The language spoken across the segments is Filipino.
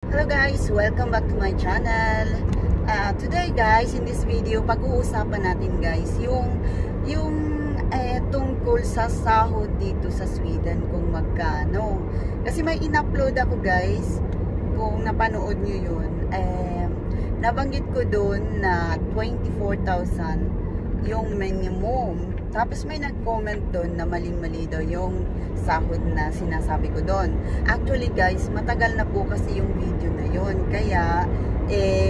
Hello guys, welcome back to my channel. Today guys, in this video, pag-uusapan natin guys yung tungkol sa sahod dito sa Sweden kung magkano. Kasi may in-upload ako guys, kung napanood nyo yun, nabanggit ko doon na 24,000 yung minimum. Tapos may nag-comment doon na maling-mali daw yung sahod na sinasabi ko doon. Actually guys, matagal na po kasi yung video na yun. Kaya,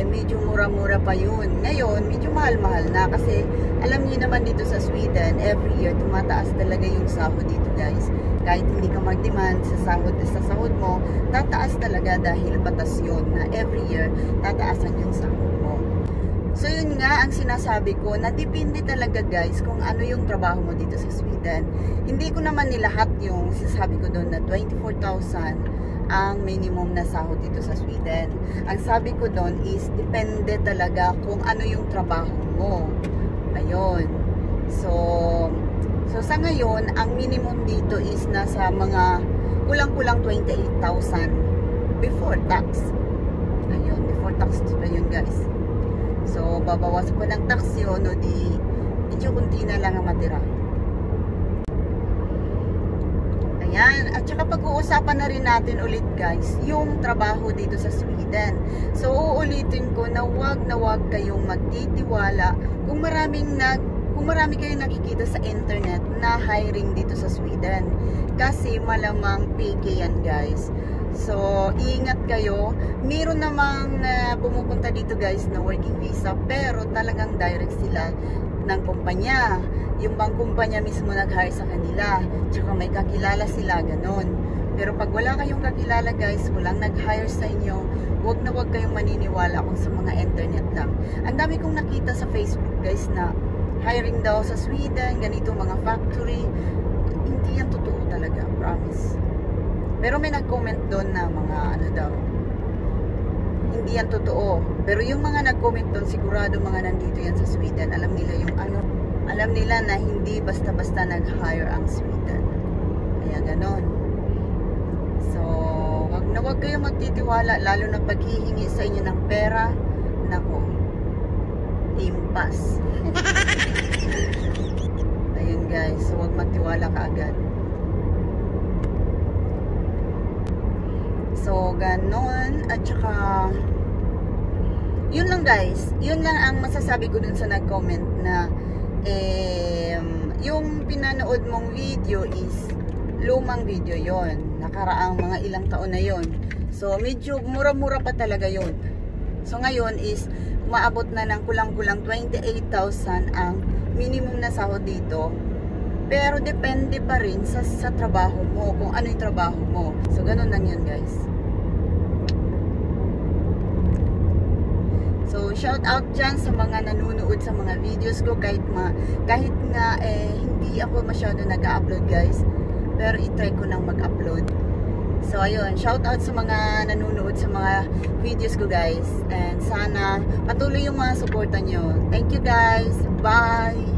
medyo mura-mura pa yun. Ngayon, medyo mahal-mahal na. Kasi, alam niyo naman dito sa Sweden, every year, tumataas talaga yung sahod dito guys. Kahit hindi ka mag-demand sa sahod mo, tataas talaga dahil batas yun na every year, tataasan yung sahod mo. So yun nga ang sinasabi ko, na depende talaga guys kung ano yung trabaho mo dito sa Sweden. Hindi ko naman nilahat yung sinasabi ko doon na 24,000 ang minimum na sahod dito sa Sweden. Ang sabi ko doon is depende talaga kung ano yung trabaho mo. Ayun. So sa ngayon, ang minimum dito is nasa mga kulang-kulang 28,000 before tax. Ayun, before tax pa yun guys. So, babawas ko ng tax yun, o medyo kunti na lang ang matira. Ayan. At saka pag-uusapan na rin natin ulit guys, yung trabaho dito sa Sweden. So, uulitin ko na wag kayong magtitiwala kung marami kayong nakikita sa internet na hiring dito sa Sweden. Kasi malamang fake yan guys. So, ingat kayo. Meron namang pumupunta dito guys na working visa, pero talagang direct sila ng kumpanya. Yung bang kumpanya mismo nag-hire sa kanila. Tsaka may kakilala sila, ganon. Pero pag wala kayong kakilala guys, walang nag-hire sa inyo, wag kayong maniniwala kung sa mga internet lang. Ang dami kong nakita sa Facebook guys na hiring daw sa Sweden, ganito mga factory. Hindi yan totoo talaga, promise. Pero may nag-comment doon na mga ano daw, hindi yan totoo. Pero yung mga nag-comment doon, sigurado mga nandito yan sa Sweden. Alam nila yung ano, alam nila na hindi basta-basta nag-hire ang Sweden. Kaya ganon. So, wag kayong magtitiwala, lalo na paghihingi sa inyo ng pera. Nako, impas. Ayun guys, so wag magtiwala ka agad. So, ganon. At saka, yun lang guys. Yun lang ang masasabi ko dun sa nag-comment na yung pinanood mong video is lumang video yon. Nakaraang mga ilang taon na yon. So, medyo mura-mura pa talaga yon. So, ngayon is umaabot na ng kulang-kulang 28,000 ang minimum na sahod dito. Pero depende pa rin sa trabaho mo, kung ano yung trabaho mo. So, ganun lang yun guys. So, shout out dyan sa mga nanonood sa mga videos ko. Kahit nga hindi ako masyado nag-upload guys. Pero itry ko nang mag-upload. So, ayun. Shout out sa mga nanonood sa mga videos ko guys. And sana patuloy yung mga suporta nyo. Thank you guys. Bye!